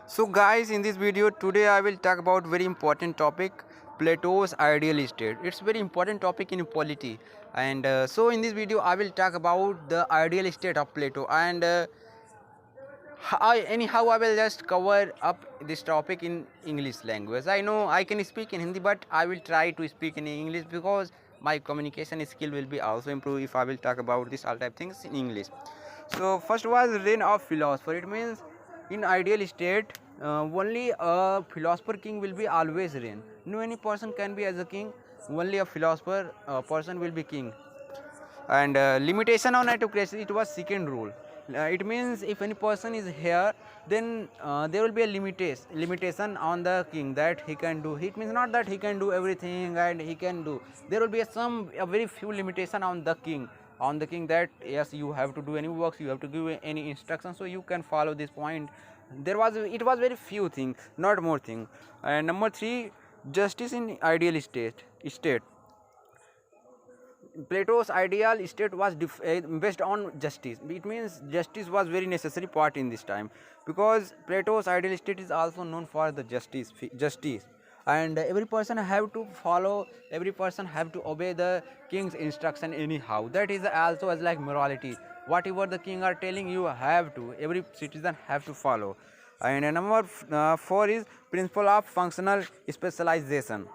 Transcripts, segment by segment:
So guys, in this video today I will talk about very important topic, Plato's ideal state. It's very important topic in polity, and so in this video I will talk about the ideal state of Plato, and anyhow I will just cover up this topic in English language. I know I can speak in Hindi, but I will try to speak in English because my communication skill will be also improved if I will talk about this all type things in English. So first was reign of philosopher. It means in ideal state only a philosopher king will be always reign. No any person can be as a king. Only a philosopher person will be king. And limitation on autocracy, it was second rule. It means if any person is here, then there will be a limitation on the king that he can do. It means not that he can do everything and he can do. There will be a very few limitation on the king, that yes, you have to do any works, you have to give any instructions, so you can follow this point. It was very few things, not more thing. And number 3, justice in ideal state. Plato's ideal state was based on justice. It means justice was very necessary part in this time, because Plato's ideal state is also known for the justice, and every person have to follow, every person have to obey the king's instruction anyhow. That is also as like morality. Whatever the king are telling, you have to. Every citizen have to follow. And number 4 is principle of functional specialization.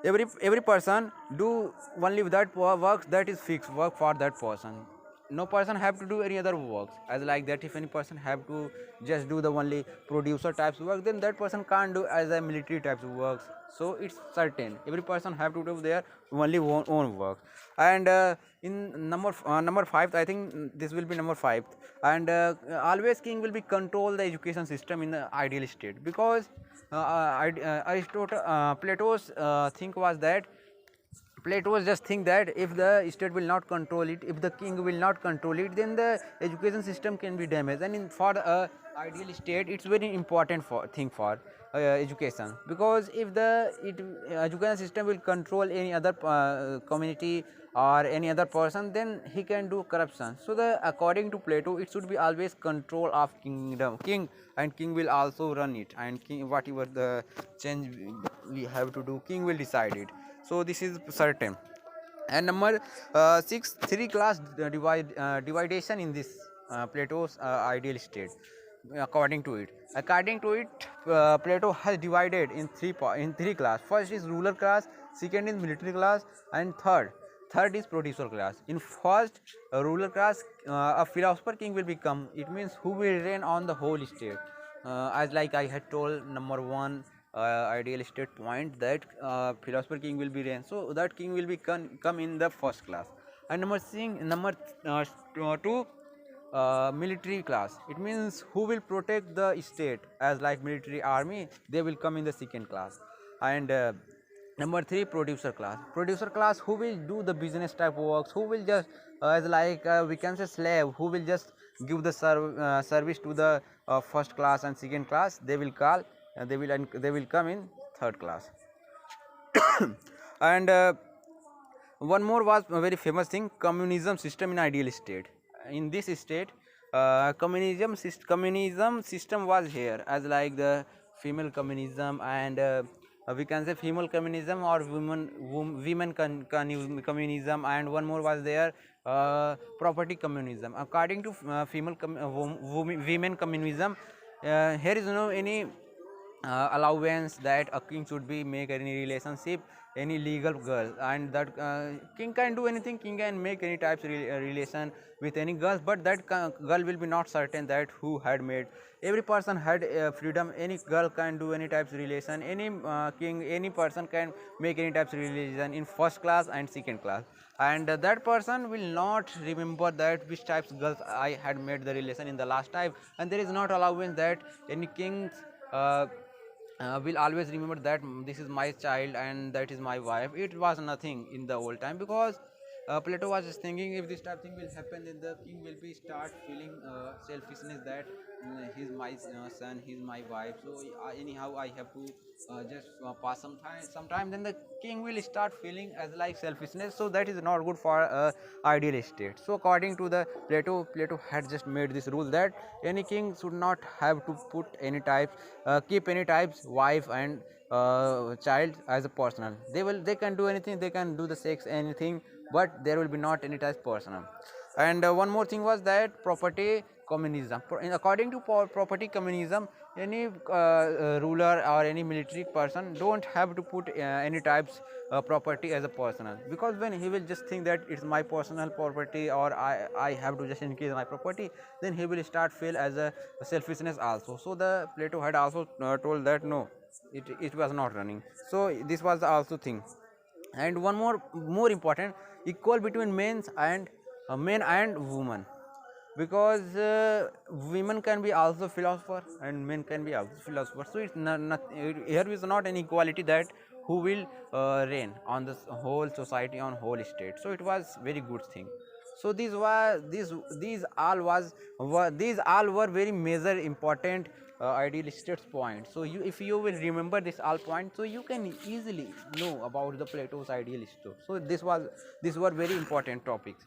Every person do only that works that is fixed work for that person. No person have to do any other works as like that. If any person have to just do the only producer types of work, then that person can't do as a military types of works. So it's certain every person have to do their only own work. And in number 5, I think this will be number 5. And always king will be control the education system in the ideal state, because Aristotle, Plato's think was that Plato was just think that if the state will not control it, if the king will not control it, then the education system can be damaged. And for the ideal state, it's very important for thing for education, because if the education system will control any other community or any other person, then he can do corruption. So the according to Plato, it should be always control of king, and king will also run it, and king whatever the change we have to do, king will decide it. So this is certain. And number 6, 3 class dividation in this Plato's ideal state. According to it, Plato has divided in three class. First is ruler class, second is military class, and third is producer class. In first ruler class, a philosopher king will become. It means who will reign on the whole state. As like I had told, number 1 ideal state point, that philosopher king will be reign. So that king will be come in the first class. And number 2, military class. It means who will protect the state, as like military army, they will come in the second class. And number 3, producer class, who will do the business type works, who will just as like we can say slave, who will just give the service to the first class and second class. They will call, they will come in third class. And one more was a very famous thing, communism system in ideal state. In this state, communism system was here, as like the female communism, and we can say female communism or communism. And one more was there, property communism. According to women communism, here is no any allowance that a king should be make any relationship any legal girl, and that king can do anything. King can make any types of relation with any girls, but that girl will be not certain that who had made. Every person had freedom. Any girl can do any types of relation. Any king, any person can make any types of relation in first class and second class. And that person will not remember that which types of girls I had made the relation in the last time. And there is not allowance that any kings uh, will always remember that this is my child and that is my wife. It was nothing in the old time, because Plato was just thinking, if this type of thing will happen, then the king will be start feeling selfishness that he's my son, he's my wife. So anyhow, I have to just pass some time. Then the king will start feeling as like selfishness. So that is not good for ideal state. So according to the Plato, Plato had just made this rule that any king should not have to put any types, keep any types wife and child as a personal. They can do anything, they can do the sex anything, but there will be not any type personal. And one more thing was that property communism. According to property communism, any ruler or any military person don't have to put any types property as a personal, because when he will just think that it's my personal property, or I have to just increase my property, then he will start feel as a selfishness also. So the Plato had also told that no, it was not running. So this was the also thing. And one more important, equal between men and women, because women can be also philosopher and men can be also philosopher. So it's not, here is not an equality that who will reign on this whole society, on whole state. So it was very good thing. So these all these all were very major important ideal states point. So you, if you will remember this all point, so you can easily know about the Plato's ideal state. So this were very important topics.